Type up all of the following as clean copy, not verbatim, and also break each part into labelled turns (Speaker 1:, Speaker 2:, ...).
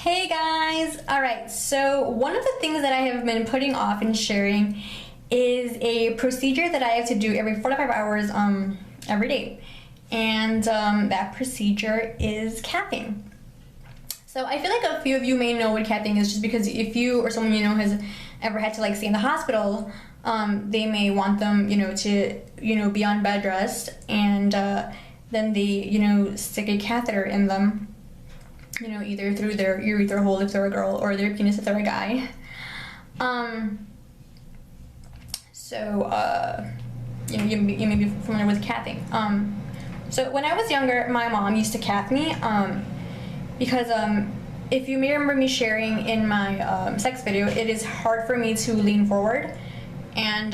Speaker 1: Hey guys! Alright, so one of the things that I have been putting off and sharing is a procedure that I have to do every 45 hours every day. And that procedure is cathing. So I feel like a few of you may know what cathing is just because if you or someone you know has ever had to like stay in the hospital, they may want them, to, be on bed rest, and then they, stick a catheter in them, either through their urethra hole if they're a girl or their penis if they're a guy. You may be familiar with cathing. So when I was younger, my mom used to cath me because if you may remember me sharing in my sex video, it is hard for me to lean forward, and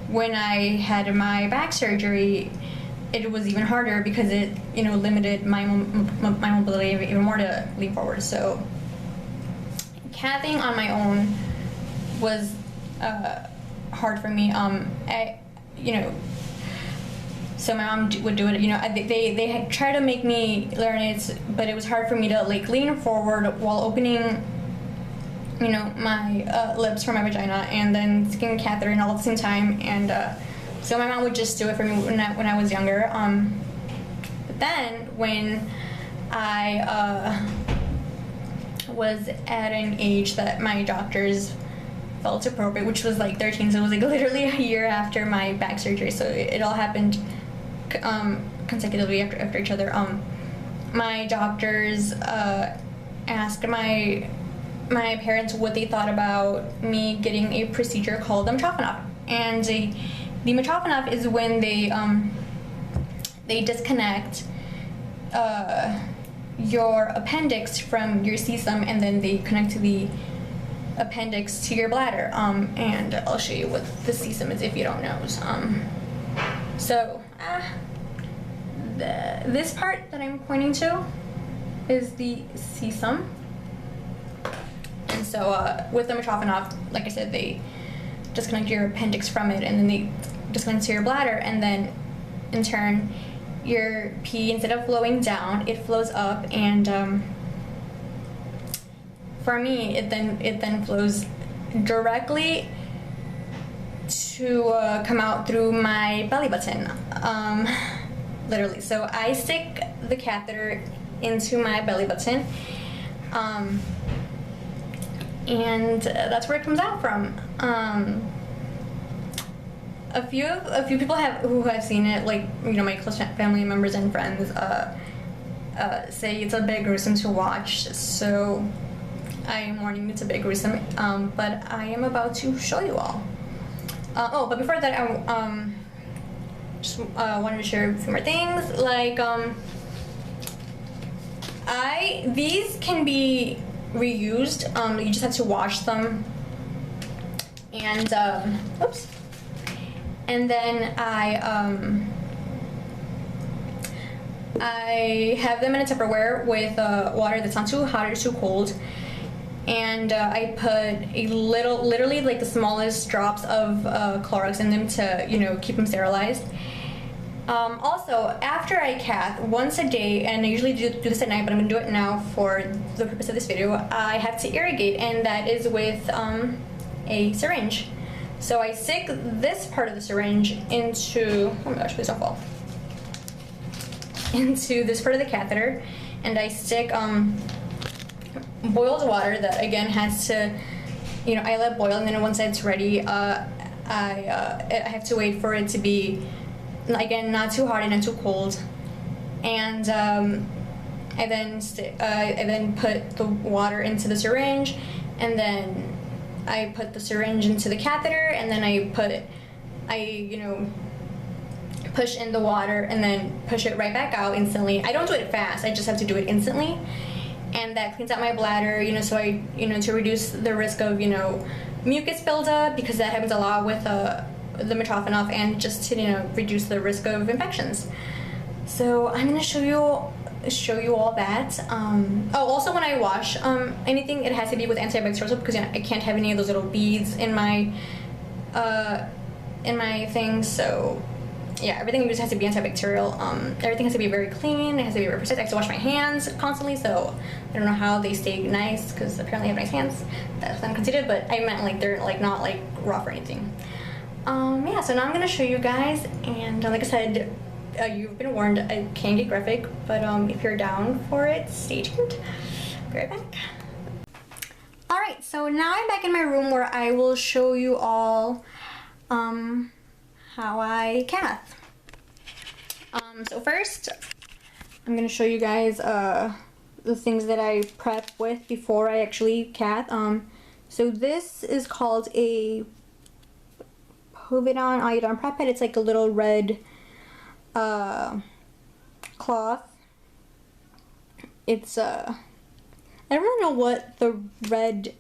Speaker 1: when I had my back surgery, it was even harder because it limited my mobility even more to lean forward. So cathing on my own was hard for me. So my mom would do it. They had tried to make me learn it, but it was hard for me to like lean forward while opening my lips for my vagina and then sticking a catheter in all at the same time. And so my mom would just do it for me when I was younger. But then when I was at an age that my doctors felt appropriate, which was like 13, so it was like literally a year after my back surgery, so it all happened consecutively after each other. My doctors asked my parents what they thought about me getting a procedure called the Metrophenoff. And the Metrophenoff is when they disconnect your appendix from your cecum, and then they connect to the appendix to your bladder. And I'll show you what the cecum is if you don't know. This part that I'm pointing to is the cecum. And so with the Metrophenoff, like I said, they disconnect your appendix from it, and then they disconnect to your bladder, and then in turn your pee, instead of flowing down, it flows up, and for me it then flows directly to come out through my belly button, literally. So I stick the catheter into my belly button, and that's where it comes out from. A few people who have seen it, like my close family members and friends, say it's a bit gruesome to watch. So I am warning you, it's a bit gruesome. But I am about to show you all. But before that, I just wanted to share a few more things. Like these can be reused. You just have to wash them, and oops. And then I have them in a Tupperware with water that's not too hot or too cold, and I put literally like the smallest drops of Clorox in them to keep them sterilized. Also, after I cath once a day, and I usually do this at night, but I'm gonna do it now for the purpose of this video, I have to irrigate, and that is with a syringe. So I stick this part of the syringe into, oh my gosh, please don't fall, into this part of the catheter, and I stick boiled water that again has to, I let boil, and then once it's ready, I have to wait for it to be, again, not too hot and not too cold, and I then put the water into the syringe, and then I put the syringe into the catheter, and then I push in the water and then push it right back out instantly. I don't do it fast, I just have to do it instantly, and that cleans out my bladder, so I, to reduce the risk of, mucus buildup, because that happens a lot with the Metrophenoff, and just to, reduce the risk of infections. So I'm gonna show you all that. Also, when I wash anything, it has to be with antibacterial soap, because I can't have any of those little beads in my thing. So yeah, everything just has to be antibacterial. Everything has to be very clean. It has to be very precise. I have to wash my hands constantly, so I don't know how they stay nice because apparently I have nice hands. That's what I'm conceited, but I meant like they're like not like rough or anything. Yeah, so now I'm gonna show you guys, and like I said, you've been warned. I can get graphic, but if you're down for it, stay tuned. Be right back. Alright, so now I'm back in my room where I will show you all how I cath. So first, I'm gonna show you guys the things that I prep with before I actually cath. So this is called a Povidone iodine prep pad. It's like a little red cloth. It's I don't really know what the red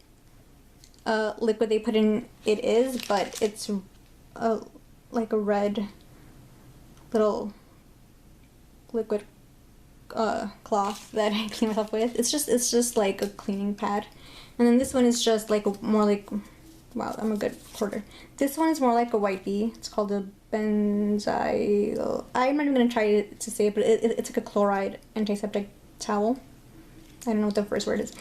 Speaker 1: liquid they put in it is, but it's like a red little liquid cloth that I clean myself with. It's just like a cleaning pad. And then this one is just like more like, wow, I'm a good porter. This one is more like a white bee. It's called a benzyl. I'm not even gonna try to say it, but it's like a chloride antiseptic towel. I don't know what the first word is.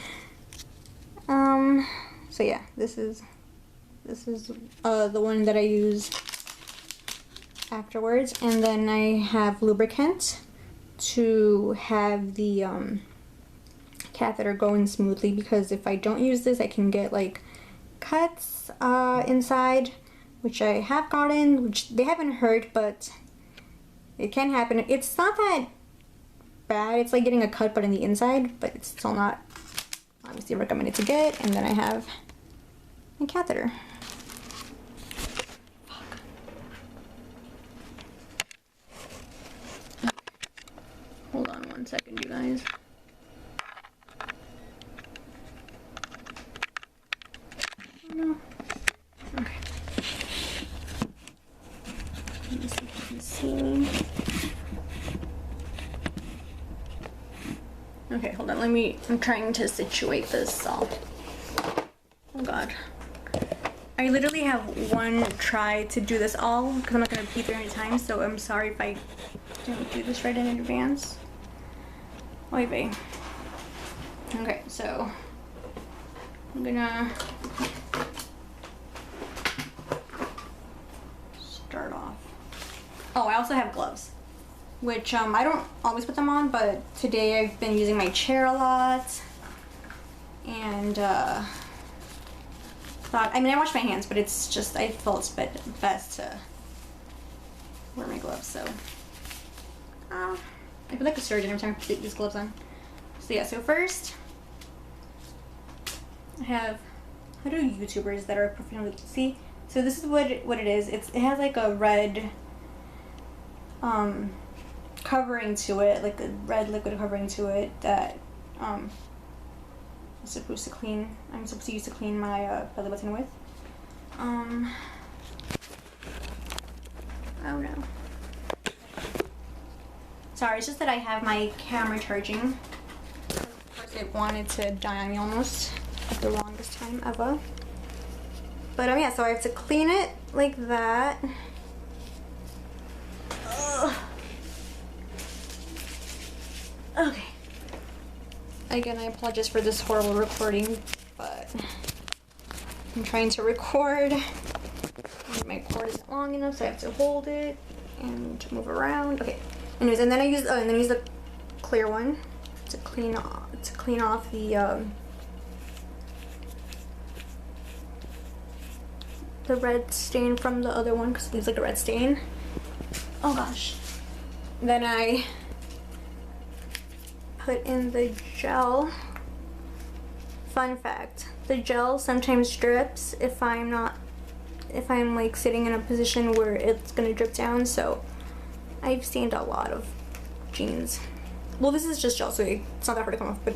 Speaker 1: So yeah, this is the one that I use afterwards, and then I have lubricant to have the catheter going smoothly, because if I don't use this I can get like cuts inside, which I have gotten, which they haven't hurt, but it can happen. It's not that bad. It's like getting a cut but in the inside, but it's still not obviously recommended to get. And then I have a catheter. Hold on one second, you guys. No. Okay. Let me see if you can see me. Okay, hold on. I'm trying to situate this all. Oh god. I literally have one try to do this all because I'm not going to repeat 300 times, so I'm sorry if I didn't do this right in advance. Oy vey. Okay, so I'm gonna start off. Oh, I also have gloves, which I don't always put them on, but today I've been using my chair a lot, and thought, I mean, I wash my hands, but it's just, I felt it's best to wear my gloves, so I feel like a surgeon every time I put these gloves on. So yeah, so first I have, how do YouTubers that are professional see? So this is what it is. It has like a red covering to it, like a red liquid covering to it that I'm supposed to use to clean my belly button with. Oh no. Sorry, it's just that I have my camera charging. Of course, it wanted to die on me almost at the longest time ever. But yeah, so I have to clean it like that. Ugh. Okay. Again, I apologize for this horrible recording, but I'm trying to record. My cord isn't long enough, so I have to hold it and move around. Okay. Anyways, and then I use the clear one to clean off the red stain from the other one, because it leaves like a red stain. Oh gosh. Then I put in the gel. Fun fact, the gel sometimes drips if I'm like sitting in a position where it's gonna drip down, so I've stained a lot of jeans. Well, this is just gel, so it's not that hard to come off, but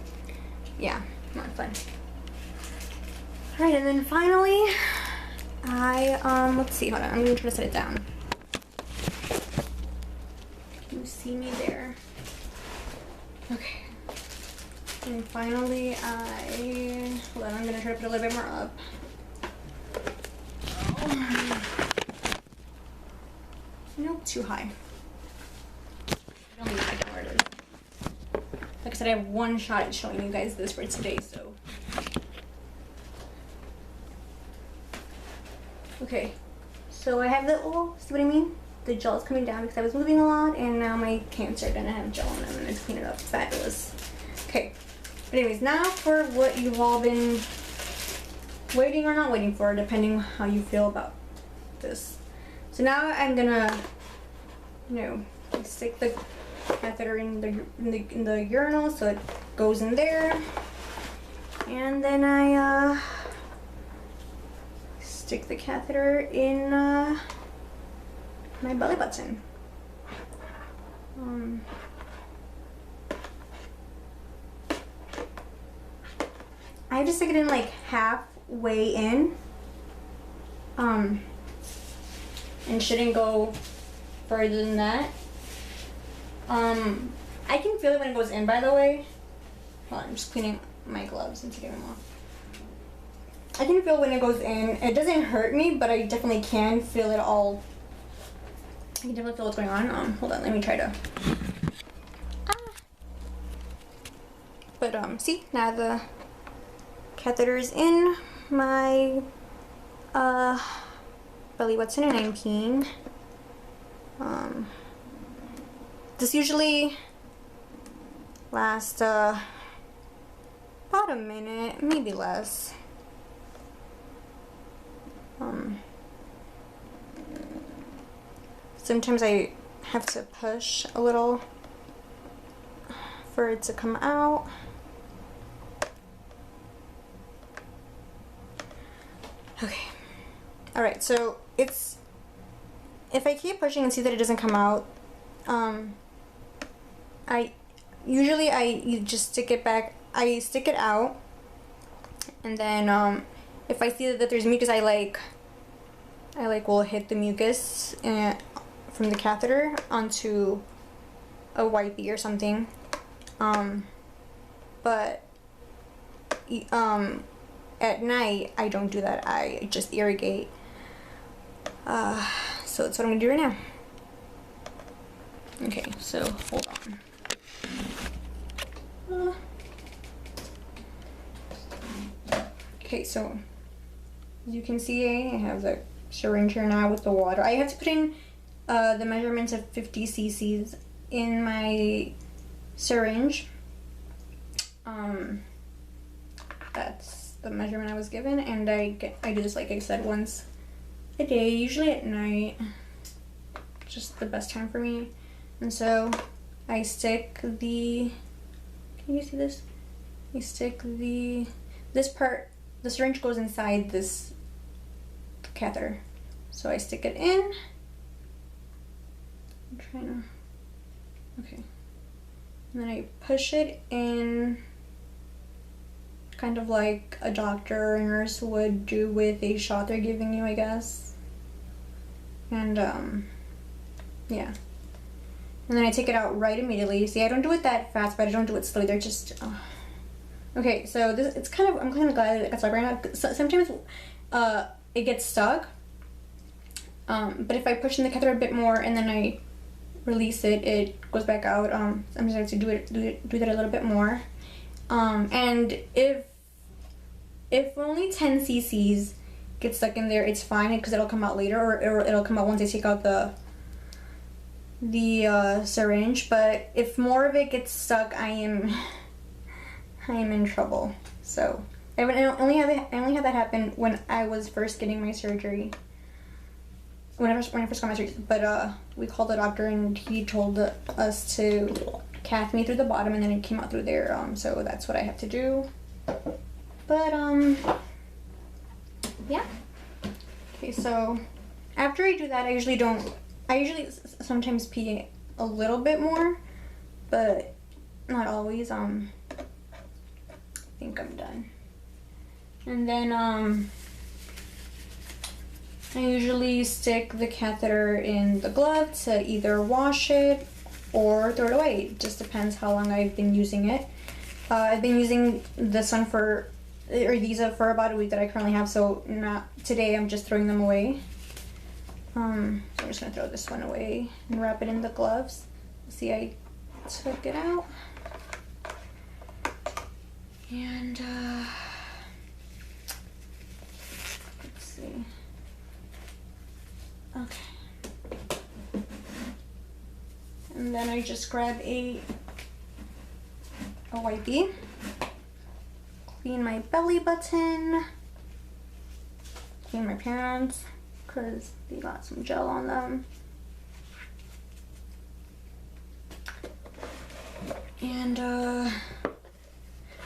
Speaker 1: yeah, not fun. Alright, and then finally, let's see, hold on, I'm gonna try to set it down. Can you see me there? Okay. And finally, hold on, I'm gonna try to put a little bit more up. Oh. Nope. too high. I don't need to know where it is. Like I said, I have one shot at showing you guys this for today, so. Okay, so I have the, oh, see what I mean? The gel is coming down because I was moving a lot, and now my cans are gonna have gel on them, and it's clean it up. Fabulous. Okay, but anyways, now for what you've all been waiting or not waiting for, depending how you feel about this. So now I'm gonna, you know, stick the catheter in the urinal so it goes in there, and then I stick the catheter in my belly button. I have to stick it in like halfway in, and shouldn't go further than that. I can feel it when it goes in, by the way. Hold on, I'm just cleaning my gloves and taking them off. I can feel when it goes in. It doesn't hurt me, but I definitely can feel it all. I can definitely feel what's going on. Hold on, let me try to. But see, now the catheter is in my belly button, and I'm peeing. This usually lasts about a minute, maybe less. Sometimes I have to push a little for it to come out. Okay. Alright, so it's, if I keep pushing and see that it doesn't come out, you just stick it back. I stick it out, and then if I see that there's mucus, I will hit the mucus from the catheter onto a wipey or something. But at night I don't do that. I just irrigate. So that's what I'm gonna do right now. Okay, so hold on. Okay, so as you can see, I have the syringe here now with the water. I have to put in the measurements of 50 cc's in my syringe. That's the measurement I was given, and I do this, like I said, once a day, usually at night. Just the best time for me. And so I stick the, can you see this? I stick this part, the syringe goes inside this catheter. So I stick it in. I'm trying to, okay. And then I push it in, kind of like a doctor or nurse would do with a shot they're giving you, I guess. And yeah. And then I take it out right immediately. See, I don't do it that fast, but I don't do it slowly. They're just, okay, so this, it's kind of, I'm kind of glad it got stuck right now. Sometimes it gets stuck. But if I push in the catheter a bit more and then I release it, it goes back out. I'm just going to do that a little bit more. And if only 10 cc's get stuck in there, it's fine, because it'll come out later, or it'll come out once I take out the syringe. But if more of it gets stuck, I am in trouble. So I only had that happen when I was first getting my surgery. When I first got my surgery, but we called the doctor and he told us to cath me through the bottom, and then it came out through there. So that's what I have to do. But yeah. Okay, so after I do that, I usually sometimes pee a little bit more, but not always. I think I'm done. And then I usually stick the catheter in the glove to either wash it or throw it away. It just depends how long I've been using it. I've been using this one for about a week that I currently have, so not today, I'm just throwing them away. So I'm just gonna throw this one away and wrap it in the gloves. See, I took it out. And let's see. Okay. And then I just grab a wipey, clean my belly button, clean my pants because they got some gel on them. And I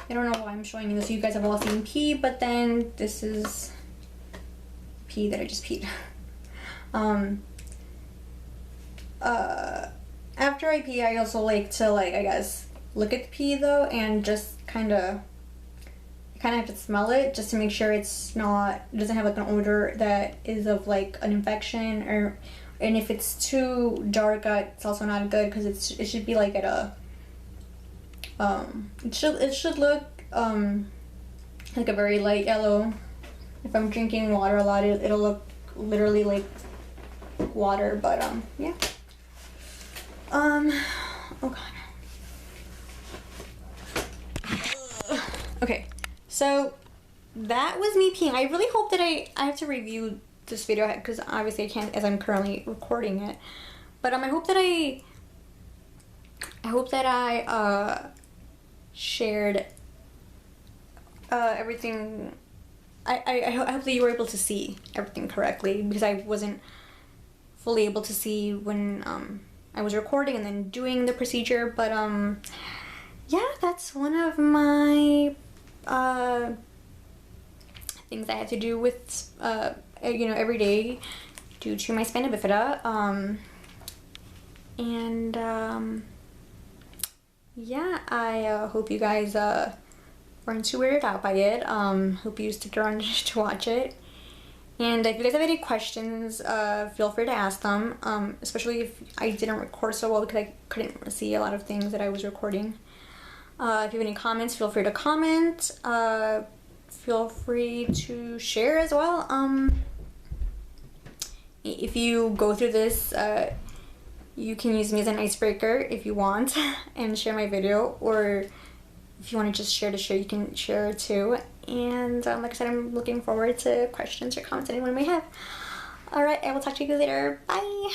Speaker 1: don't know why I'm showing you this. You guys have all seen pee, but then this is pee that I just peed. After I pee, I also like to, like, I guess, look at the pee though, and just kind of have to smell it just to make sure it doesn't have like an odor that is of like an infection, and if it's too dark, it's also not good because it should be like at a it should look like a very light yellow. If I'm drinking water a lot, it'll look literally like water, but yeah. Oh god. Okay, so that was me peeing. I really hope that I have to review this video because obviously I can't as I'm currently recording it. But I hope that I shared everything. I hope that you were able to see everything correctly, because I wasn't fully able to see when I was recording and then doing the procedure. But yeah, that's one of my things I had to do with you know, every day due to my spina bifida. Yeah, I hope you guys weren't too weirded out by it. Hope you stick around to watch it. And if you guys have any questions, feel free to ask them, especially if I didn't record so well because I couldn't see a lot of things that I was recording. If you have any comments, feel free to comment. Feel free to share as well. If you go through this, you can use me as an icebreaker if you want and share my video, or if you want to just share to share, you can share too. And like I said, I'm looking forward to questions or comments anyone may have. Alright, I will talk to you guys later. Bye!